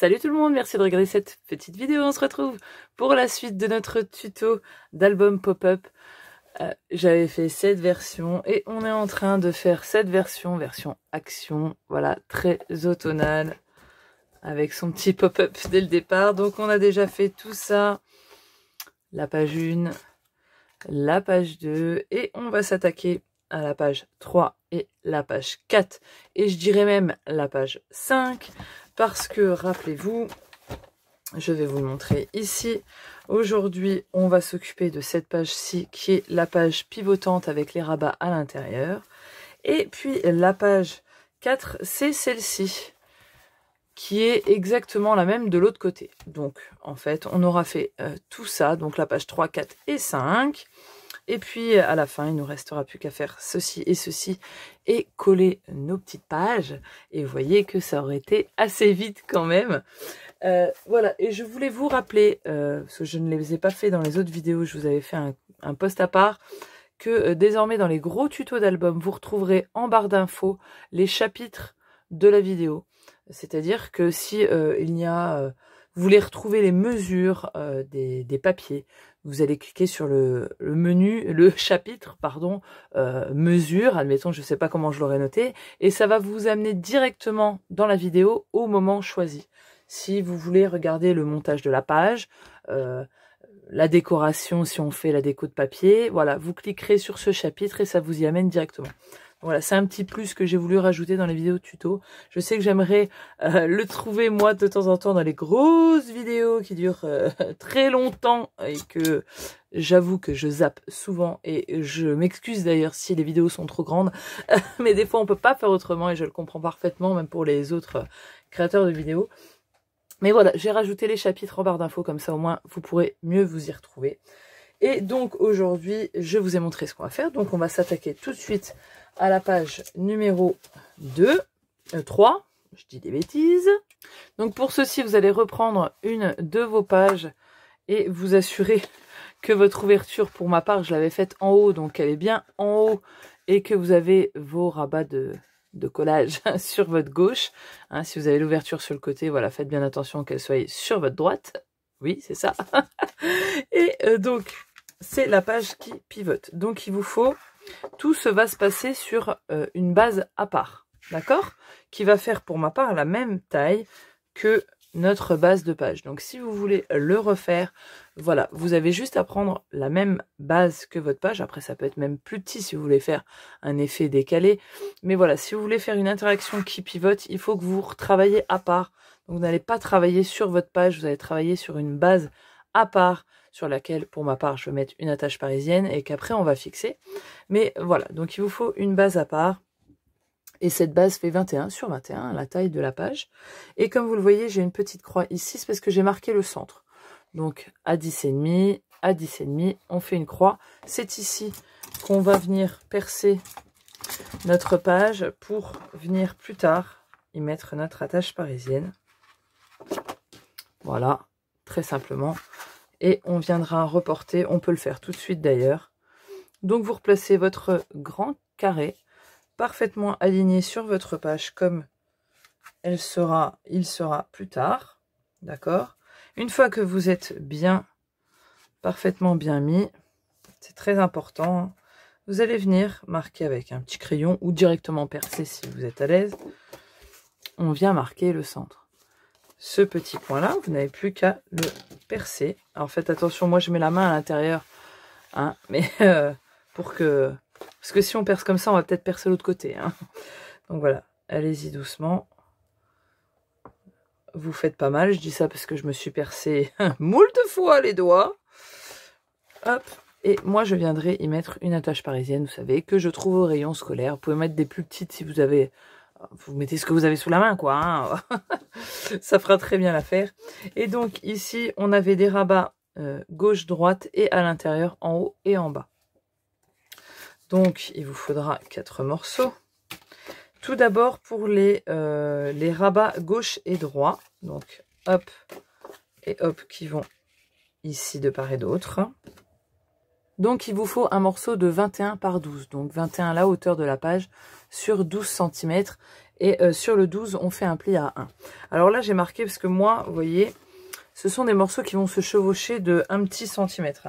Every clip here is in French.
Salut tout le monde, merci de regarder cette petite vidéo. On se retrouve pour la suite de notre tuto d'album pop-up. J'avais fait cette version et on est en train de faire cette version action. Voilà, très automnale avec son petit pop-up dès le départ. Donc on a déjà fait tout ça. La page 1, la page 2 et on va s'attaquer à la page 3 et la page 4 et je dirais même la page 5 parce que rappelez-vous, je vais vous le montrer ici. Aujourd'hui, on va s'occuper de cette page-ci qui est la page pivotante avec les rabats à l'intérieur. Et puis la page 4, c'est celle-ci qui est exactement la même de l'autre côté. Donc en fait, on aura fait tout ça, donc la page 3, 4 et 5. Et puis à la fin, il ne nous restera plus qu'à faire ceci et coller nos petites pages. Et vous voyez que ça aurait été assez vite quand même. Voilà, et je voulais vous rappeler, parce que je ne les ai pas fait dans les autres vidéos, je vous avais fait un post à part, que désormais dans les gros tutos d'album, vous retrouverez en barre d'infos les chapitres de la vidéo. C'est-à-dire que si vous voulez retrouver les mesures des papiers, vous allez cliquer sur le chapitre, mesure, admettons, je ne sais pas comment je l'aurais noté, et ça va vous amener directement dans la vidéo au moment choisi. Si vous voulez regarder le montage de la page, la décoration, si on fait la déco de papier, voilà, vous cliquerez sur ce chapitre et ça vous y amène directement. Voilà, c'est un petit plus que j'ai voulu rajouter dans les vidéos tuto. Je sais que j'aimerais le trouver moi de temps en temps dans les grosses vidéos qui durent très longtemps et que j'avoue que je zappe souvent et je m'excuse d'ailleurs si les vidéos sont trop grandes. Mais des fois on peut pas faire autrement et je le comprends parfaitement même pour les autres créateurs de vidéos. Mais voilà, j'ai rajouté les chapitres en barre d'infos, comme ça au moins vous pourrez mieux vous y retrouver. Et donc aujourd'hui, je vous ai montré ce qu'on va faire. Donc on va s'attaquer tout de suite à la page numéro 3. Je dis des bêtises. Donc pour ceci, vous allez reprendre une de vos pages et vous assurer que votre ouverture, pour ma part, je l'avais faite en haut, donc elle est bien en haut et que vous avez vos rabats de collage sur votre gauche. Hein, si vous avez l'ouverture sur le côté, voilà, faites bien attention qu'elle soit sur votre droite. Oui, c'est ça. Et donc, c'est la page qui pivote. Donc, il vous faut... Tout va se passer sur une base à part. D'accord? Qui va faire, pour ma part, la même taille que notre base de page. Donc, si vous voulez le refaire, voilà, vous avez juste à prendre la même base que votre page. Après, ça peut être même plus petit si vous voulez faire un effet décalé. Mais voilà, si vous voulez faire une interaction qui pivote, il faut que vous travaillez à part. Donc, vous n'allez pas travailler sur votre page, vous allez travailler sur une base à part sur laquelle, pour ma part, je vais mettre une attache parisienne et qu'après, on va fixer. Mais voilà, donc il vous faut une base à part. Et cette base fait 21 sur 21, la taille de la page. Et comme vous le voyez, j'ai une petite croix ici, c'est parce que j'ai marqué le centre. Donc à 10,5, à 10,5, on fait une croix. C'est ici qu'on va venir percer notre page pour venir plus tard y mettre notre attache parisienne. Voilà, très simplement. Et on viendra reporter, on peut le faire tout de suite d'ailleurs. Donc vous replacez votre grand carré parfaitement aligné sur votre page comme il sera plus tard. D'accord? Une fois que vous êtes parfaitement bien mis, c'est très important, vous allez venir marquer avec un petit crayon ou directement percer si vous êtes à l'aise. On vient marquer le centre. Ce petit point-là, vous n'avez plus qu'à le percer. Alors faites attention, moi je mets la main à l'intérieur, hein, mais parce que si on perce comme ça, on va peut-être percer l'autre côté. Hein. Donc voilà, allez-y doucement. Vous faites pas mal, je dis ça parce que je me suis percé moult fois les doigts. Hop, et moi je viendrai y mettre une attache parisienne, vous savez, que je trouve au rayon scolaire. Vous pouvez mettre des plus petites si vous avez... Vous mettez ce que vous avez sous la main, quoi. Hein. Ça fera très bien l'affaire. Et donc, ici, on avait des rabats gauche-droite et à l'intérieur, en haut et en bas. Donc, il vous faudra 4 morceaux. Tout d'abord, pour les rabats gauche et droit. Donc, hop et hop, qui vont ici de part et d'autre. Donc, il vous faut un morceau de 21 par 12. Donc, 21 à la hauteur de la page sur 12 cm. Et sur le 12, on fait un pli à 1. Alors là, j'ai marqué parce que moi, vous voyez, ce sont des morceaux qui vont se chevaucher de un petit centimètre.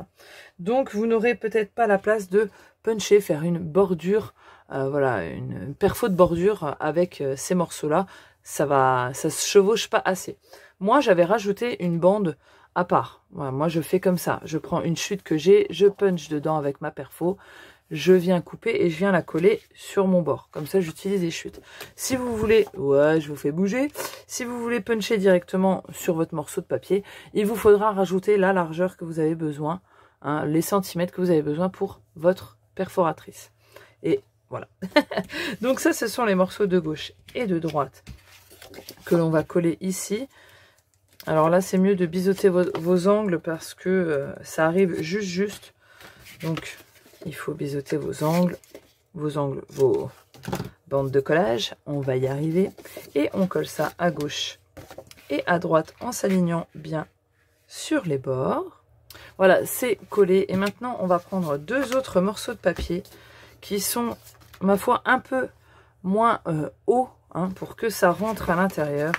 Donc, vous n'aurez peut-être pas la place de puncher, faire une bordure, voilà, une perfo de bordure avec ces morceaux-là. Ça se chevauche pas assez. Moi, j'avais rajouté une bande à part. Voilà, moi, je fais comme ça. Je prends une chute que j'ai, je punch dedans avec ma perfo. Je viens couper et je viens la coller sur mon bord. Comme ça, j'utilise des chutes. Si vous voulez, ouais, je vous fais bouger. Si vous voulez puncher directement sur votre morceau de papier, il vous faudra rajouter la largeur que vous avez besoin, hein, les centimètres que vous avez besoin pour votre perforatrice. Et voilà. Donc ça, ce sont les morceaux de gauche et de droite que l'on va coller ici. Alors là, c'est mieux de biseauter vos angles parce que ça arrive juste. Donc, il faut biseauter vos angles, vos bandes de collage. On va y arriver. Et on colle ça à gauche et à droite en s'alignant bien sur les bords. Voilà, c'est collé. Et maintenant, on va prendre deux autres morceaux de papier qui sont, ma foi, un peu moins hauts, hein, pour que ça rentre à l'intérieur.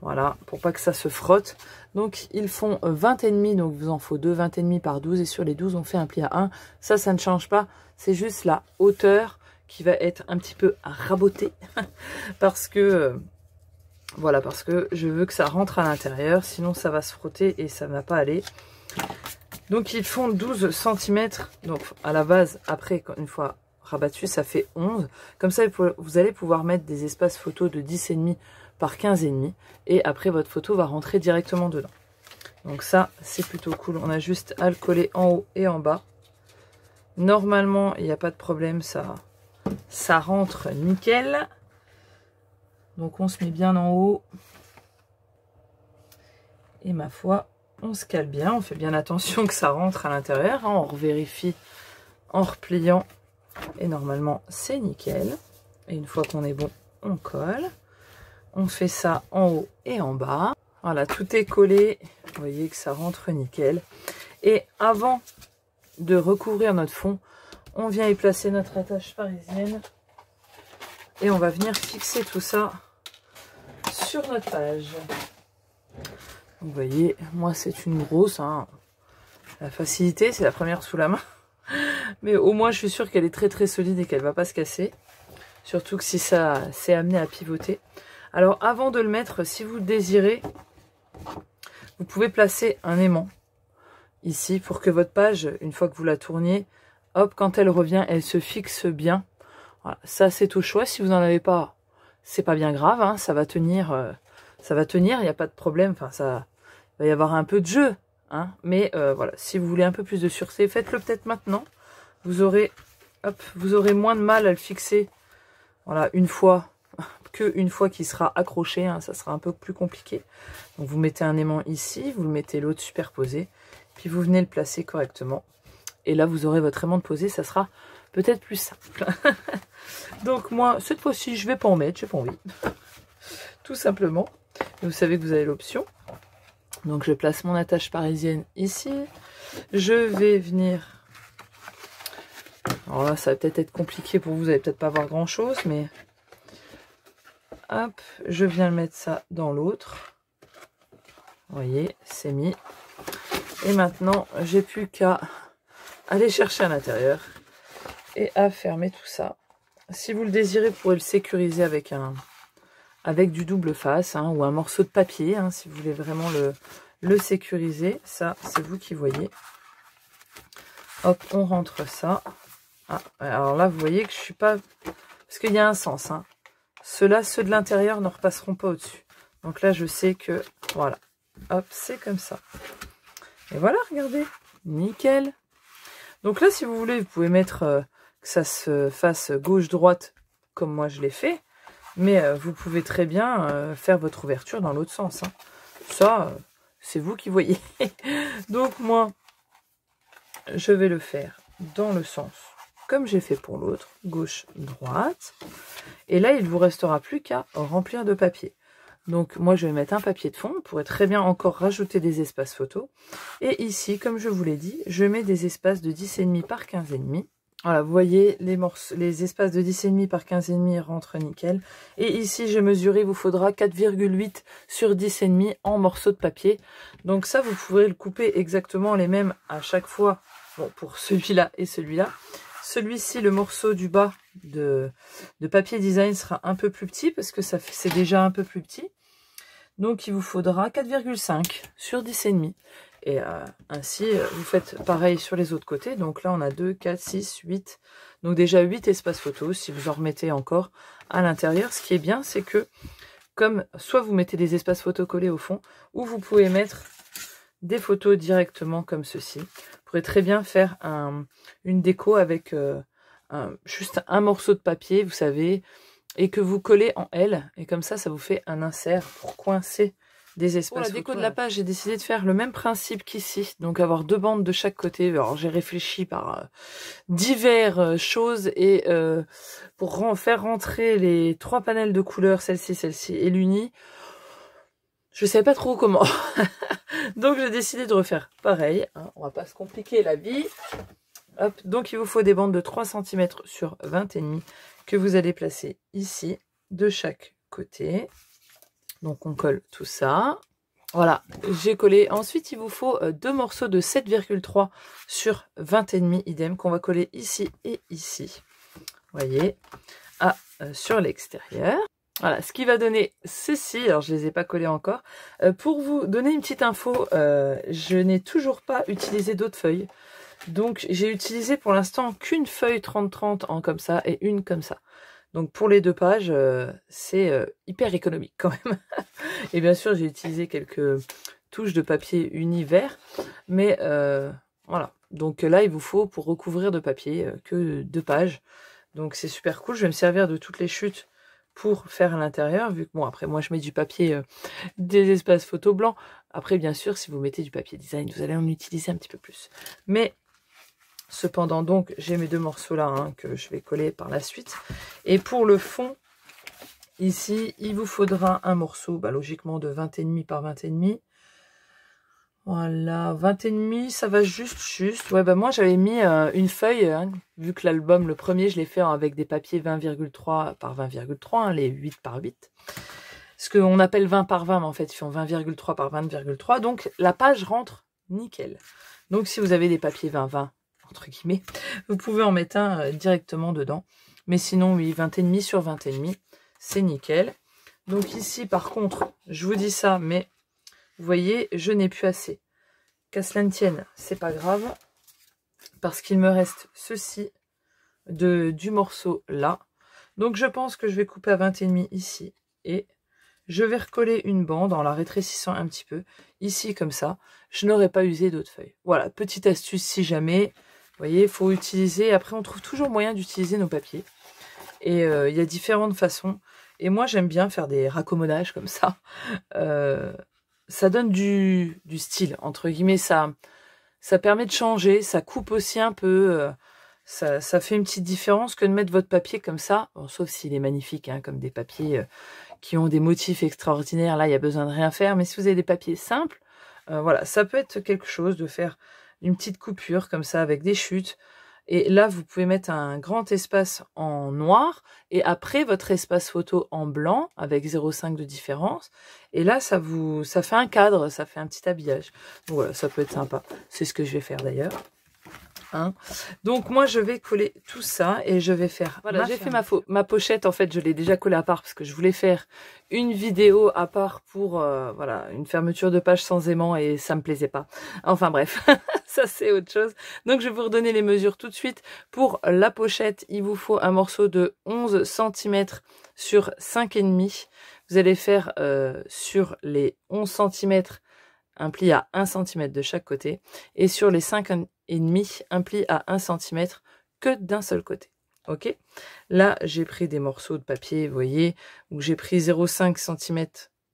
Voilà, pour pas que ça se frotte. Donc, ils font 20,5, donc vous en faut 2, 20,5 par 12. Et sur les 12, on fait un pli à 1. Ça ne change pas. C'est juste la hauteur qui va être un petit peu rabotée. parce que, voilà, parce que je veux que ça rentre à l'intérieur. Sinon, ça va se frotter et ça ne va pas aller. Donc, ils font 12 cm. Donc, à la base, après, une fois rabattu, ça fait 11. Comme ça, vous allez pouvoir mettre des espaces photos de 10,5 par 15,5 et après votre photo va rentrer directement dedans. Donc ça, c'est plutôt cool. On a juste à le coller en haut et en bas. Normalement, il n'y a pas de problème, ça rentre nickel. Donc on se met bien en haut. Et ma foi, on se cale bien. On fait bien attention que ça rentre à l'intérieur. On revérifie en repliant. Et normalement, c'est nickel. Et une fois qu'on est bon, on colle. On fait ça en haut et en bas. Voilà, tout est collé. Vous voyez que ça rentre nickel. Et avant de recouvrir notre fond, on vient y placer notre attache parisienne. Et on va venir fixer tout ça sur notre page. Vous voyez, moi c'est une grosse. Hein. La facilité, c'est la première sous la main. Mais au moins, je suis sûre qu'elle est très très solide et qu'elle ne va pas se casser. Surtout que si ça s'est amené à pivoter. Alors, avant de le mettre, si vous le désirez, vous pouvez placer un aimant ici pour que votre page, une fois que vous la tourniez, hop, quand elle revient, elle se fixe bien. Voilà, ça c'est au choix. Si vous n'en avez pas, c'est pas bien grave, hein, ça va tenir, il n'y a pas de problème. Enfin, ça va y avoir un peu de jeu, hein, mais voilà, si vous voulez un peu plus de sûreté, faites-le peut-être maintenant. Vous aurez moins de mal à le fixer. Voilà, une fois qu'il sera accroché, hein, ça sera un peu plus compliqué. Donc vous mettez un aimant ici, vous le mettez l'autre superposé, puis vous venez le placer correctement. Et là, vous aurez votre aimant posé, ça sera peut-être plus simple. Donc moi, cette fois-ci, je vais pas en mettre, j'ai pas envie. Tout simplement. Vous savez que vous avez l'option. Donc je place mon attache parisienne ici. Je vais venir... Alors là, ça va peut-être être compliqué pour vous, vous n'allez peut-être pas voir grand-chose, mais... Hop, je viens mettre ça dans l'autre. Vous voyez, c'est mis. Et maintenant, j'ai plus qu'à aller chercher à l'intérieur et à fermer tout ça. Si vous le désirez, vous pourrez le sécuriser avec du double face, hein, ou un morceau de papier, hein, si vous voulez vraiment le sécuriser. Ça, c'est vous qui voyez. Hop, on rentre ça. Ah, alors là, vous voyez que je suis pas... Parce qu'il y a un sens, hein. Ceux de l'intérieur ne repasseront pas au-dessus. Donc là, je sais que, voilà, hop, c'est comme ça. Et voilà, regardez, nickel. Donc là, si vous voulez, vous pouvez mettre que ça se fasse gauche-droite, comme moi je l'ai fait. Mais vous pouvez très bien faire votre ouverture dans l'autre sens. Hein. Ça, c'est vous qui voyez. Donc moi, je vais le faire dans le sens comme j'ai fait pour l'autre, gauche-droite. Et là, il ne vous restera plus qu'à remplir de papier. Donc, moi, je vais mettre un papier de fond. Vous pourrez très bien encore rajouter des espaces photos. Et ici, comme je vous l'ai dit, je mets des espaces de 10,5 par 15,5. Voilà, vous voyez, les espaces de 10,5 par 15,5 rentrent nickel. Et ici, j'ai mesuré, il vous faudra 4,8 sur 10,5 en morceaux de papier. Donc ça, vous pourrez le couper exactement les mêmes à chaque fois. Bon, pour celui-là et celui-là. Celui-ci, le morceau du bas de papier design sera un peu plus petit parce que c'est déjà un peu plus petit. Donc, il vous faudra 4,5 sur 10,5. Et ainsi, vous faites pareil sur les autres côtés. Donc là, on a 2, 4, 6, 8. Donc déjà 8 espaces photos si vous en remettez encore à l'intérieur. Ce qui est bien, c'est que comme soit vous mettez des espaces photos collés au fond, ou vous pouvez mettre des photos directement comme ceci. Vous pourrez très bien faire une déco avec juste un morceau de papier, vous savez, et que vous collez en L. Et comme ça, ça vous fait un insert pour coincer des espaces. Pour la déco de la page, j'ai décidé de faire le même principe qu'ici, donc avoir 2 bandes de chaque côté. Alors j'ai réfléchi par diverses choses et pour faire rentrer les 3 panels de couleurs, celle-ci et l'uni, je savais pas trop comment. Donc j'ai décidé de refaire pareil, hein, on va pas se compliquer la vie. Hop, donc il vous faut des bandes de 3 cm sur 20,5 que vous allez placer ici de chaque côté. Donc on colle tout ça. Voilà, j'ai collé. Ensuite, il vous faut 2 morceaux de 7,3 sur 20,5 idem qu'on va coller ici et ici. Vous voyez, sur l'extérieur. Voilà, ce qui va donner ceci. Alors, je ne les ai pas collés encore. Pour vous donner une petite info, je n'ai toujours pas utilisé d'autres feuilles. Donc, j'ai utilisé pour l'instant qu'une feuille 30-30 en comme ça et une comme ça. Donc pour les 2 pages, c'est hyper économique quand même. Et bien sûr, j'ai utilisé quelques touches de papier univers. Mais voilà. Donc là, il vous faut pour recouvrir de papier que 2 pages. Donc c'est super cool. Je vais me servir de toutes les chutes pour faire à l'intérieur. Vu que bon, après moi, je mets du papier, des espaces photo blancs. Après, bien sûr, si vous mettez du papier design, vous allez en utiliser un petit peu plus. Mais cependant, donc, j'ai mes 2 morceaux là hein, que je vais coller par la suite. Et pour le fond, ici, il vous faudra un morceau, logiquement, de 20,5 par 20,5. Voilà, 20,5, ça va juste. Ouais, moi, j'avais mis une feuille, hein, vu que l'album, le premier, je l'ai fait avec des papiers 20,3 par 20,3, hein, les 8 par 8. Ce qu'on appelle 20 par 20, mais en fait, ils font 20,3 par 20,3. Donc, la page rentre nickel. Donc, si vous avez des papiers 20-20, entre guillemets, vous pouvez en mettre un directement dedans. Mais sinon, oui, 20,5 sur 20,5, c'est nickel. Donc ici, par contre, je vous dis ça, mais vous voyez, je n'ai plus assez. Qu'à cela ne tienne, c'est pas grave, parce qu'il me reste ceci du morceau là. Donc je pense que je vais couper à 20,5 ici, et je vais recoller une bande en la rétrécissant un petit peu, ici comme ça. Je n'aurai pas usé d'autres feuilles. Voilà, petite astuce si jamais. Vous voyez, il faut utiliser, après on trouve toujours moyen d'utiliser nos papiers. Et il y a différentes façons. Et moi j'aime bien faire des raccommodages comme ça. Ça donne du style, entre guillemets, ça permet de changer, ça coupe aussi un peu, ça fait une petite différence que de mettre votre papier comme ça, bon, sauf s'il est magnifique, hein, comme des papiers qui ont des motifs extraordinaires, là il y a besoin de rien faire, mais si vous avez des papiers simples, voilà, ça peut être quelque chose de faire une petite coupure comme ça avec des chutes. Et là, vous pouvez mettre un grand espace en noir et après votre espace photo en blanc avec 0,5 de différence. Et là, ça fait un cadre, ça fait un petit habillage. Donc voilà, ça peut être sympa. C'est ce que je vais faire d'ailleurs. Hein. Donc moi je vais coller tout ça et je vais faire, voilà, j'ai fait ma pochette, en fait je l'ai déjà collée à part parce que je voulais faire une vidéo à part pour voilà, une fermeture de page sans aimant et ça me plaisait pas, enfin bref. Ça c'est autre chose. Donc je vais vous redonner les mesures tout de suite. Pour la pochette, il vous faut un morceau de 11 cm sur 5,5. Vous allez faire sur les 11 cm un pli à 1 cm de chaque côté, et sur les 5,5, un pli à 1 cm que d'un seul côté. Ok, là j'ai pris des morceaux de papier, vous voyez, où j'ai pris 0,5 cm,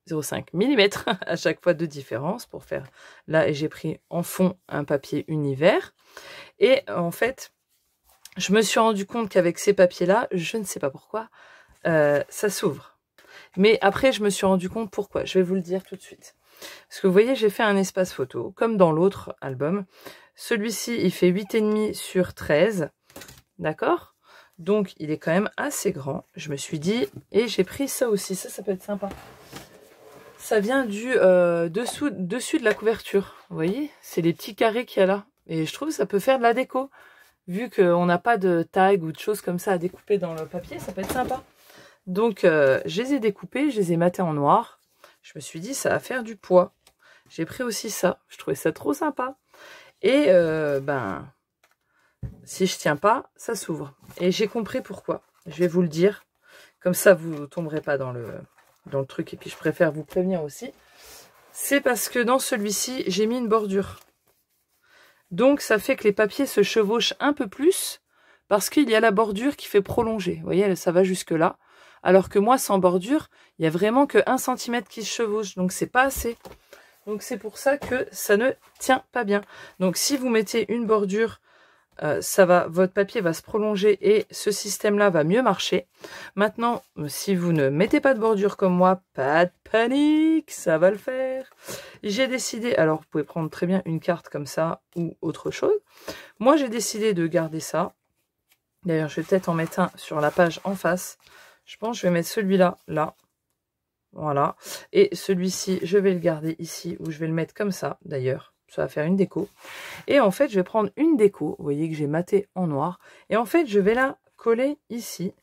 0,5 mm à chaque fois de différence pour faire là, et j'ai pris en fond un papier univers. Et en fait, je me suis rendu compte qu'avec ces papiers-là, je ne sais pas pourquoi, ça s'ouvre. Mais après, je me suis rendu compte pourquoi. Je vais vous le dire tout de suite. Parce que vous voyez, j'ai fait un espace photo, comme dans l'autre album. Celui-ci, il fait 8,5 sur 13. D'accord? Donc, il est quand même assez grand. Je me suis dit, et j'ai pris ça aussi. Ça peut être sympa. Ça vient du dessus de la couverture. Vous voyez? C'est les petits carrés qu'il y a là. Et je trouve que ça peut faire de la déco. Vu qu'on n'a pas de tag ou de choses comme ça à découper dans le papier, ça peut être sympa. Donc, je les ai découpés, je les ai matés en noir. Je me suis dit, ça va faire du poids. J'ai pris aussi ça. Je trouvais ça trop sympa. Et, ben, si je tiens pas, ça s'ouvre. Et j'ai compris pourquoi. Je vais vous le dire. Comme ça, vous ne tomberez pas dans le truc. Et puis, je préfère vous prévenir aussi. C'est parce que dans celui-ci, j'ai mis une bordure. Donc, ça fait que les papiers se chevauchent un peu plus parce qu'il y a la bordure qui fait prolonger. Vous voyez, ça va jusque là. Alors que moi, sans bordure, il n'y a vraiment que 1 cm qui se chevauche. Donc, c'est pas assez. Donc, c'est pour ça que ça ne tient pas bien. Donc, si vous mettez une bordure, votre papier va se prolonger et ce système-là va mieux marcher. Maintenant, si vous ne mettez pas de bordure comme moi, pas de panique, ça va le faire. J'ai décidé, alors vous pouvez prendre très bien une carte comme ça ou autre chose. Moi, j'ai décidé de garder ça. D'ailleurs, je vais peut-être en mettre un sur la page en face. Je pense que je vais mettre celui-là, là. Voilà. Et celui-ci, je vais le garder ici, ou je vais le mettre comme ça, d'ailleurs. Ça va faire une déco. Et en fait, je vais prendre une déco. Vous voyez que j'ai maté en noir. Et en fait, je vais la coller ici.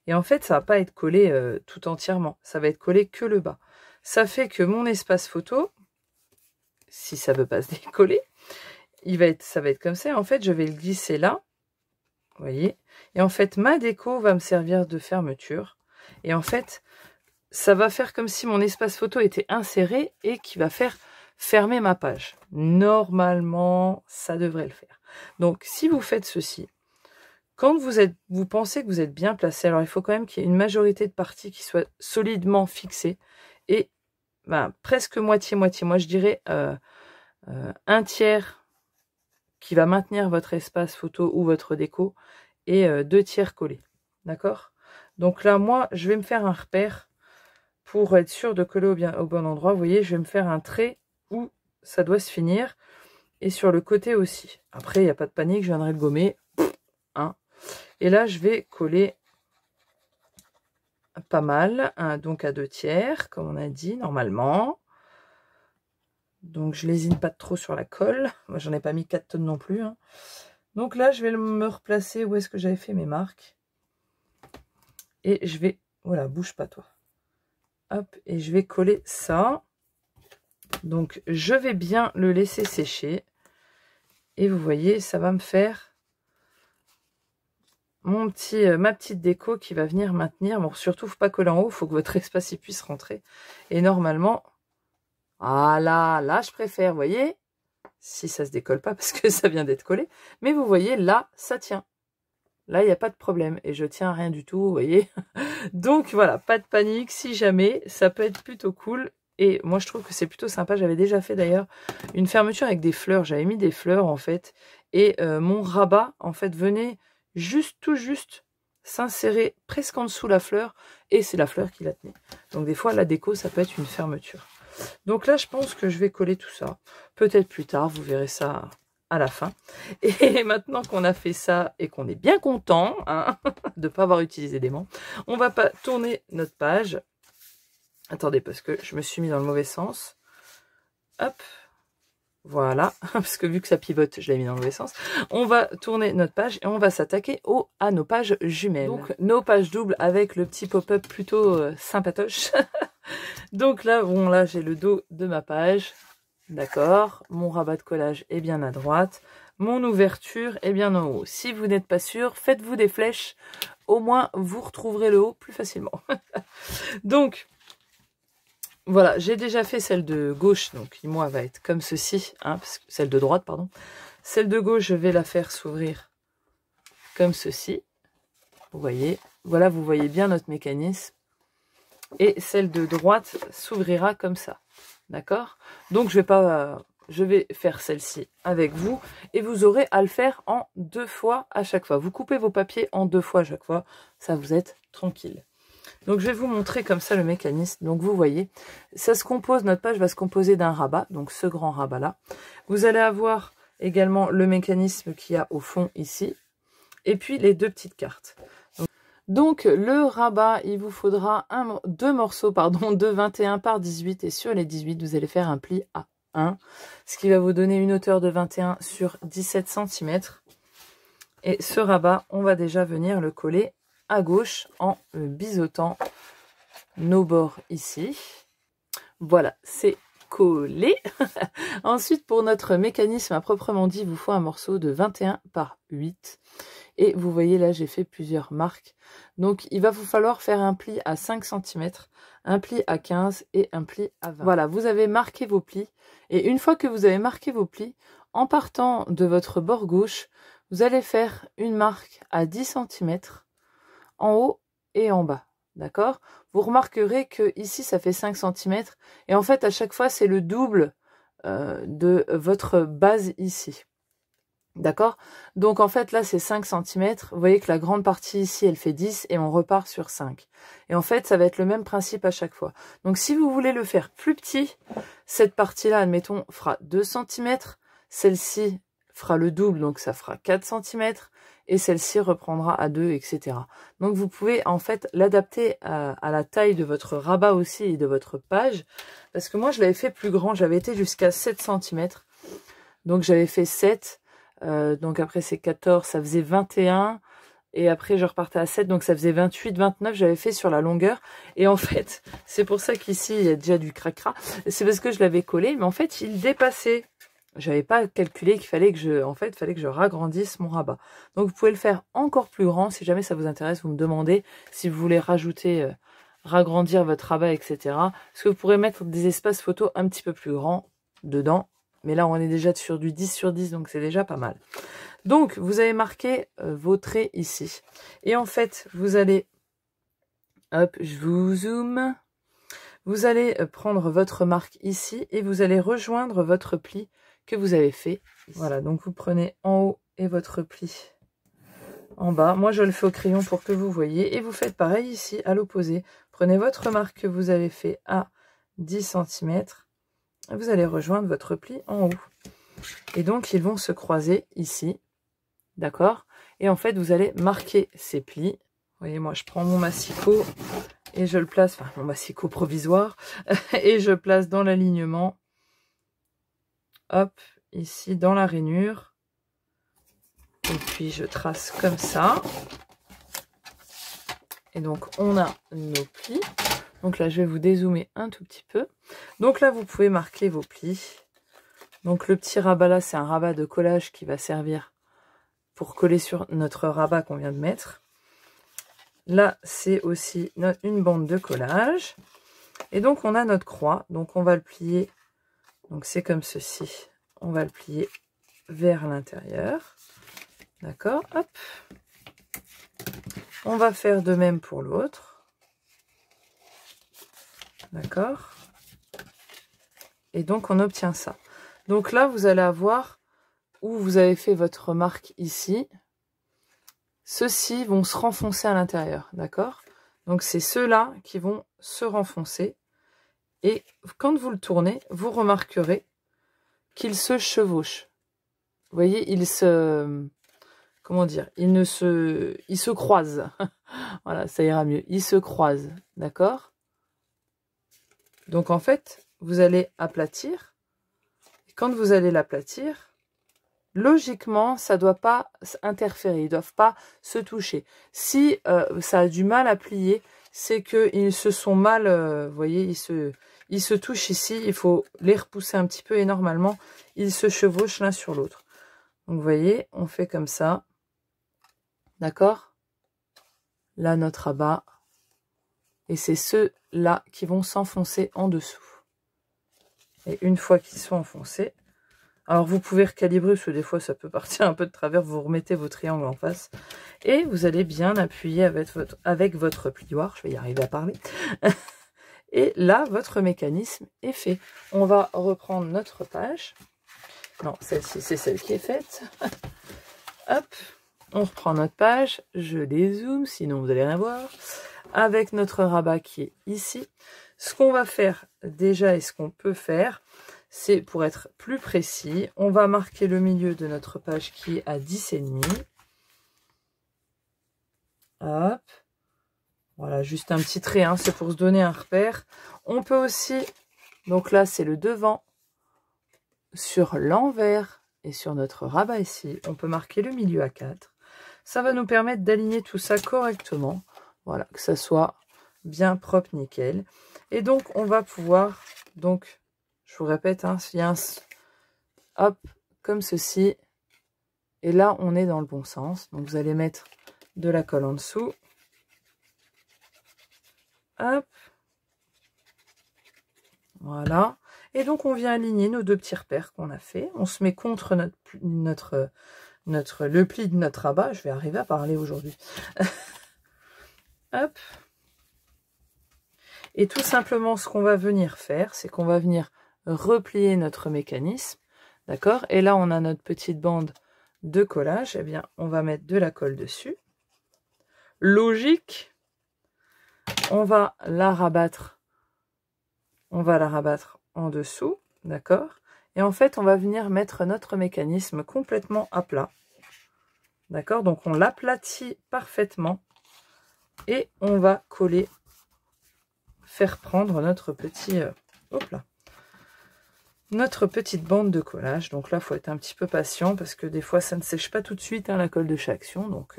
Et en fait, ça va pas être collé tout entièrement. Ça va être collé que le bas. Ça fait que mon espace photo, si ça veut pas se décoller, ça va être comme ça. En fait, je vais le glisser là. Vous voyez? Et en fait, ma déco va me servir de fermeture. Et en fait, ça va faire comme si mon espace photo était inséré et qui va faire fermer ma page. Normalement, ça devrait le faire. Donc, si vous faites ceci, quand vous pensez que vous êtes bien placé, alors il faut quand même qu'il y ait une majorité de parties qui soient solidement fixées et ben, presque moitié-moitié. Moi, je dirais un tiers qui va maintenir votre espace photo ou votre déco et 2 tiers collés. D'accord? Donc là, moi, je vais me faire un repère pour être sûr de coller au bon endroit. Vous voyez, je vais me faire un trait où ça doit se finir et sur le côté aussi. Après, il n'y a pas de panique, je viendrai le gommer. Hein. Et là, je vais coller pas mal, hein, donc à 2 tiers, comme on a dit, normalement. Donc, je lésine pas trop sur la colle. Moi, j'en ai pas mis 4 tonnes non plus. Hein. Donc là, je vais me replacer où est-ce que j'avais fait mes marques. Et je vais... Voilà, bouge pas toi. Hop, et je vais coller ça. Donc, je vais bien le laisser sécher. Et vous voyez, ça va me faire ma petite déco qui va venir maintenir. Bon, surtout, faut pas coller en haut, il faut que votre espace y puisse rentrer. Et normalement, ah là, je préfère, vous voyez, si ça se décolle pas parce que ça vient d'être collé. Mais vous voyez, là, ça tient. Là, il n'y a pas de problème. Et je tiens à rien du tout, vous voyez. Donc, voilà, pas de panique. Si jamais, ça peut être plutôt cool. Et moi, je trouve que c'est plutôt sympa. J'avais déjà fait, d'ailleurs, une fermeture avec des fleurs. J'avais mis des fleurs, en fait. Et mon rabat, en fait, venait tout juste s'insérer presque en dessous la fleur. Et c'est la fleur qui la tenait. Donc, des fois, la déco, ça peut être une fermeture. Donc là, je pense que je vais coller tout ça. Peut-être plus tard, vous verrez ça à la fin. Et maintenant qu'on a fait ça et qu'on est bien content hein, de ne pas avoir utilisé d'aimant, on va pas tourner notre page. Attendez, parce que je me suis mis dans le mauvais sens. Hop, voilà, parce que vu que ça pivote, je l'ai mis dans le mauvais sens. On va tourner notre page et on va s'attaquer à nos pages jumelles. Donc, nos pages doubles avec le petit pop-up plutôt sympatoche. Donc là, bon, là, j'ai le dos de ma page. D'accord. Mon rabat de collage est bien à droite. Mon ouverture est bien en haut. Si vous n'êtes pas sûr, faites-vous des flèches. Au moins, vous retrouverez le haut plus facilement. Donc, voilà, j'ai déjà fait celle de gauche. Donc, qui, moi, va être comme ceci. Hein, parce que celle de droite, pardon. Celle de gauche, je vais la faire s'ouvrir comme ceci. Vous voyez. Voilà, vous voyez bien notre mécanisme. Et celle de droite s'ouvrira comme ça. D'accord? Donc, je vais faire celle-ci avec vous. Et vous aurez à le faire en 2 fois à chaque fois. Vous coupez vos papiers en 2 fois à chaque fois. Ça, vous êtes tranquille. Donc, je vais vous montrer comme ça le mécanisme. Donc, vous voyez, ça se compose, notre page va se composer d'un rabat. Donc, ce grand rabat-là. Vous allez avoir également le mécanisme qu'il y a au fond ici. et puis les 2 petites cartes. Donc le rabat, il vous faudra 2 morceaux de 21 par 18 et sur les 18, vous allez faire un pli à 1, ce qui va vous donner une hauteur de 21 sur 17 cm. Et ce rabat, on va déjà venir le coller à gauche en biseautant nos bords ici. Voilà, c'est collé. Ensuite, pour notre mécanisme à proprement dit, il vous faut un morceau de 21 par 8. Et vous voyez là, j'ai fait plusieurs marques. Donc, il va vous falloir faire un pli à 5 cm, un pli à 15 et un pli à 20. Voilà, vous avez marqué vos plis. Et une fois que vous avez marqué vos plis, en partant de votre bord gauche, vous allez faire une marque à 10 cm en haut et en bas. D'accord? Vous remarquerez que ici, ça fait 5 cm. Et en fait, à chaque fois, c'est le double de votre base ici. D'accord? Donc en fait là c'est 5 cm, vous voyez que la grande partie ici elle fait 10 et on repart sur 5. Et en fait ça va être le même principe à chaque fois. Donc si vous voulez le faire plus petit, cette partie là admettons fera 2 cm, celle-ci fera le double donc ça fera 4 cm et celle-ci reprendra à 2 etc. Donc vous pouvez en fait l'adapter à la taille de votre rabat aussi et de votre page. Parce que moi je l'avais fait plus grand, j'avais été jusqu'à 7 cm. Donc j'avais fait 7. Donc après c'est 14, ça faisait 21 et après je repartais à 7, donc ça faisait 28, 29, j'avais fait sur la longueur. Et en fait c'est pour ça qu'ici il y a déjà du cracra, c'est parce que je l'avais collé, mais en fait il dépassait. J'avais pas calculé qu'il fallait que je ragrandisse mon rabat. Donc vous pouvez le faire encore plus grand si jamais ça vous intéresse. Vous me demandez si vous voulez rajouter, ragrandir votre rabat, etc. Parce que vous pourrez mettre des espaces photos un petit peu plus grands dedans. Mais là, on est déjà sur du 10 sur 10, donc c'est déjà pas mal. Donc, vous avez marqué vos traits ici. Et en fait, vous allez... Hop, je vous zoome. Vous allez prendre votre marque ici et vous allez rejoindre votre pli que vous avez fait. Voilà, donc vous prenez en haut et votre pli en bas. Moi, je le fais au crayon pour que vous voyez. Et vous faites pareil ici, à l'opposé. Prenez votre marque que vous avez fait à 10 cm. Vous allez rejoindre votre pli en haut. Et donc, ils vont se croiser ici. D'accord? Et en fait, vous allez marquer ces plis. Vous voyez, moi, je prends mon massicot et je le place, enfin, mon massicot provisoire, et je place dans l'alignement. Hop, ici, dans la rainure. Et puis, je trace comme ça. Et donc, on a nos plis. Donc là, je vais vous dézoomer un tout petit peu. Donc là, vous pouvez marquer vos plis. Donc le petit rabat là, c'est un rabat de collage qui va servir pour coller sur notre rabat qu'on vient de mettre. Là, c'est aussi une bande de collage. Et donc, on a notre croix. Donc, on va le plier. Donc, c'est comme ceci. On va le plier vers l'intérieur. D'accord? Hop. On va faire de même pour l'autre. D'accord? Et donc, on obtient ça. Donc là, vous allez avoir où vous avez fait votre marque ici. Ceux-ci vont se renfoncer à l'intérieur. D'accord? Donc, c'est ceux-là qui vont se renfoncer. Et quand vous le tournez, vous remarquerez qu'ils se chevauchent. Vous voyez, ils se... Comment dire? Ils se croisent. Voilà, ça ira mieux. Ils se croisent. D'accord? Donc, en fait, vous allez aplatir. Et quand vous allez l'aplatir, logiquement, ça ne doit pas interférer. Ils ne doivent pas se toucher. Si ça a du mal à plier, c'est qu'ils se sont mal... vous voyez, ils se touchent ici. Il faut les repousser un petit peu. Et normalement, ils se chevauchent l'un sur l'autre. Donc, vous voyez, on fait comme ça. D'accord? Là, notre rabat. Et c'est ceux-là qui vont s'enfoncer en dessous. Et une fois qu'ils sont enfoncés, alors vous pouvez recalibrer, parce que des fois ça peut partir un peu de travers, vous remettez vos triangles en face. Et vous allez bien appuyer avec votre plioir, je vais y arriver à parler. Et là, votre mécanisme est fait. On va reprendre notre page. Non, celle-ci, c'est celle qui est faite. Hop, on reprend notre page, je dézoome, sinon vous n'allez rien voir. Avec notre rabat qui est ici. Ce qu'on va faire déjà et ce qu'on peut faire, c'est pour être plus précis, on va marquer le milieu de notre page qui est à 10,5. Hop. Voilà, juste un petit trait, hein, c'est pour se donner un repère. On peut aussi, donc là c'est le devant, sur l'envers et sur notre rabat ici, on peut marquer le milieu à 4. Ça va nous permettre d'aligner tout ça correctement. Voilà, que ça soit bien propre, nickel. Et donc, on va pouvoir, donc, je vous répète, hein, il y a un, hop, comme ceci. Et là, on est dans le bon sens. Donc, vous allez mettre de la colle en dessous. Hop. Voilà. Et donc, on vient aligner nos deux petits repères qu'on a fait. On se met contre le pli de notre rabat. Je vais arriver à parler aujourd'hui. Hop. Et tout simplement, ce qu'on va venir faire, c'est qu'on va venir replier notre mécanisme. D'accord? Et là, on a notre petite bande de collage. Eh bien, on va mettre de la colle dessus. Logique. On va la rabattre. On va la rabattre en dessous. D'accord? Et en fait, on va venir mettre notre mécanisme complètement à plat. D'accord? Donc, on l'aplatit parfaitement. Et on va coller, faire prendre notre petit... hop là. Notre petite bande de collage. Donc là, il faut être un petit peu patient parce que des fois, ça ne sèche pas tout de suite, hein, la colle de chez Action. Donc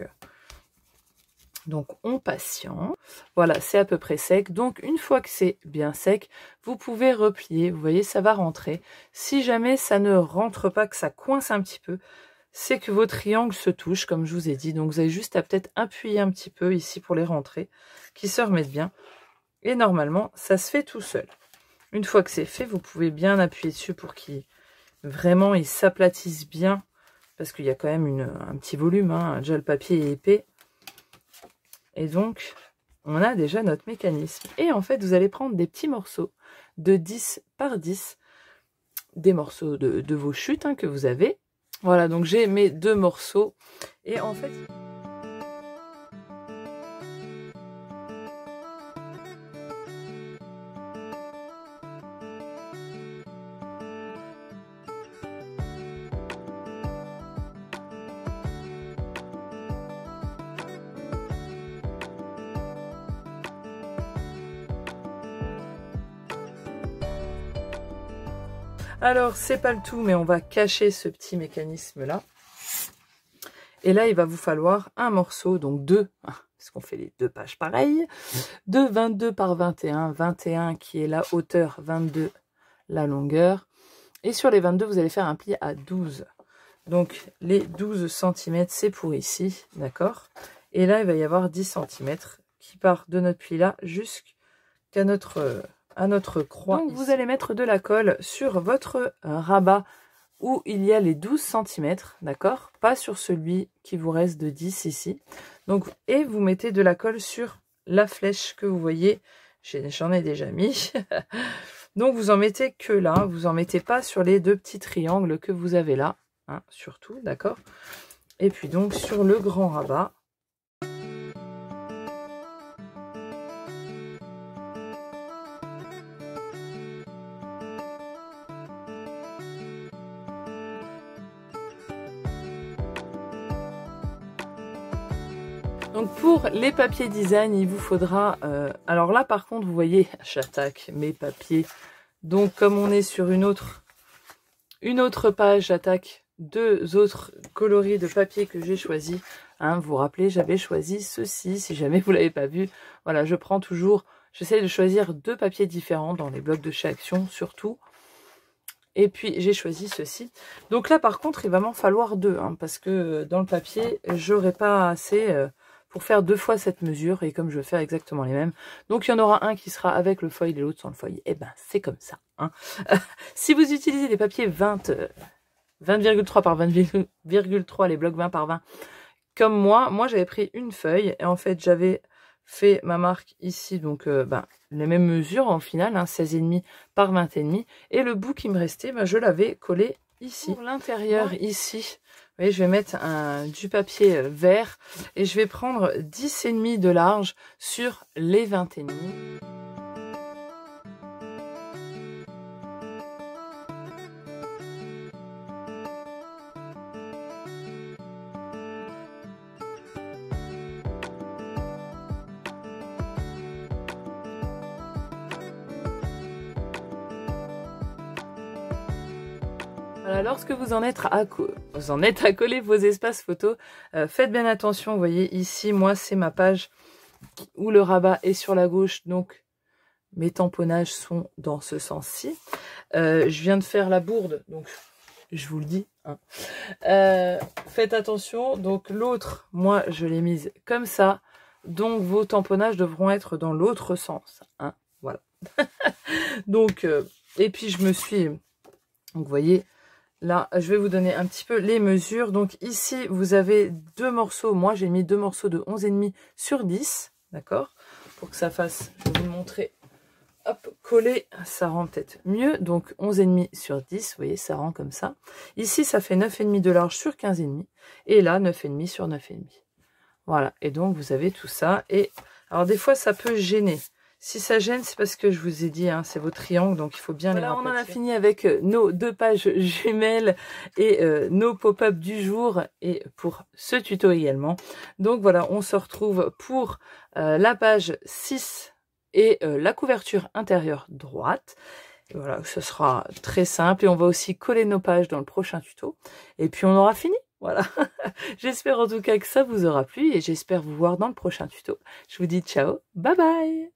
on patiente. Voilà, c'est à peu près sec. Donc, une fois que c'est bien sec, vous pouvez replier. Vous voyez, ça va rentrer. Si jamais ça ne rentre pas, que ça coince un petit peu, c'est que vos triangles se touchent, comme je vous ai dit. Donc, vous avez juste à peut-être appuyer un petit peu ici pour les rentrer, qui se remettent bien. Et normalement, ça se fait tout seul. Une fois que c'est fait, vous pouvez bien appuyer dessus pour qu'il vraiment il s'aplatisse bien. Parce qu'il y a quand même un petit volume. Hein. Déjà, le papier est épais. Et donc, on a déjà notre mécanisme. Et en fait, vous allez prendre des petits morceaux de 10 par 10. Des morceaux de vos chutes, hein, que vous avez. Voilà, donc j'ai mes 2 morceaux. Et en fait... Alors, c'est pas le tout, mais on va cacher ce petit mécanisme-là. Et là, il va vous falloir un morceau, donc 2, parce qu'on fait les 2 pages pareilles, de 22 par 21, 21 qui est la hauteur, 22 la longueur. Et sur les 22, vous allez faire un pli à 12. Donc, les 12 cm, c'est pour ici, d'accord? Et là, il va y avoir 10 cm qui part de notre pli-là jusqu'à notre croix. Donc, vous allez mettre de la colle sur votre rabat où il y a les 12 cm, d'accord? Pas sur celui qui vous reste de 10 ici. Donc, et vous mettez de la colle sur la flèche que vous voyez. J'en ai déjà mis. Donc, vous en mettez que là. Vous en mettez pas sur les 2 petits triangles que vous avez là. Hein, surtout, d'accord? Et puis donc, sur le grand rabat. Donc pour les papiers design, il vous faudra... alors là, par contre, vous voyez, j'attaque mes papiers. Donc comme on est sur une autre page, j'attaque 2 autres coloris de papier que j'ai choisi. Hein, vous vous rappelez, j'avais choisi ceci, si jamais vous ne l'avez pas vu. Voilà, je prends toujours... J'essaie de choisir 2 papiers différents dans les blocs de chez Action, surtout. Et puis, j'ai choisi ceci. Donc là, par contre, il va m'en falloir 2. Hein, parce que dans le papier, j'aurai pas assez... pour faire 2 fois cette mesure, et comme je vais faire exactement les mêmes. Donc il y en aura un qui sera avec le foil et l'autre sans le foil. Et ben c'est comme ça. Hein. Si vous utilisez des papiers 20,3 par 20,3, les blocs 20 par 20, comme moi j'avais pris une feuille, et en fait j'avais fait ma marque ici, donc les mêmes mesures en final, hein, 16,5 par 20,5, et le bout qui me restait, je l'avais collé ici. Pour l'intérieur, ici, vous voyez, je vais mettre du papier vert et je vais prendre 10,5 de large sur les 20,5. Voilà, lorsque vous en êtes à coller vos espaces photos, faites bien attention. Vous voyez ici, moi c'est ma page où le rabat est sur la gauche, donc mes tamponnages sont dans ce sens-ci. Je viens de faire la bourde, donc je vous le dis. Hein. Faites attention, donc l'autre, moi je l'ai mise comme ça, donc vos tamponnages devront être dans l'autre sens. Hein. Voilà. Donc, et puis je me suis, donc vous voyez, là je vais vous donner un petit peu les mesures. Donc ici vous avez deux morceaux, moi j'ai mis deux morceaux de 11,5 sur 10, d'accord, pour que ça fasse, je vais vous le montrer, hop, collé, ça rend peut-être mieux, donc 11,5 sur 10, vous voyez, ça rend comme ça. Ici ça fait 9,5 de large sur 15,5, et là 9,5 sur 9,5. Voilà, et donc vous avez tout ça, et alors des fois ça peut gêner. Si ça gêne, c'est parce que je vous ai dit, hein, c'est vos triangles, donc il faut bien les remplacer. On en a fini avec nos deux pages jumelles et nos pop-up du jour, et pour ce tuto également. Donc voilà, on se retrouve pour la page 6 et la couverture intérieure droite. Et voilà, ce sera très simple, et on va aussi coller nos pages dans le prochain tuto. Et puis on aura fini. Voilà, j'espère en tout cas que ça vous aura plu, et j'espère vous voir dans le prochain tuto. Je vous dis ciao, bye bye.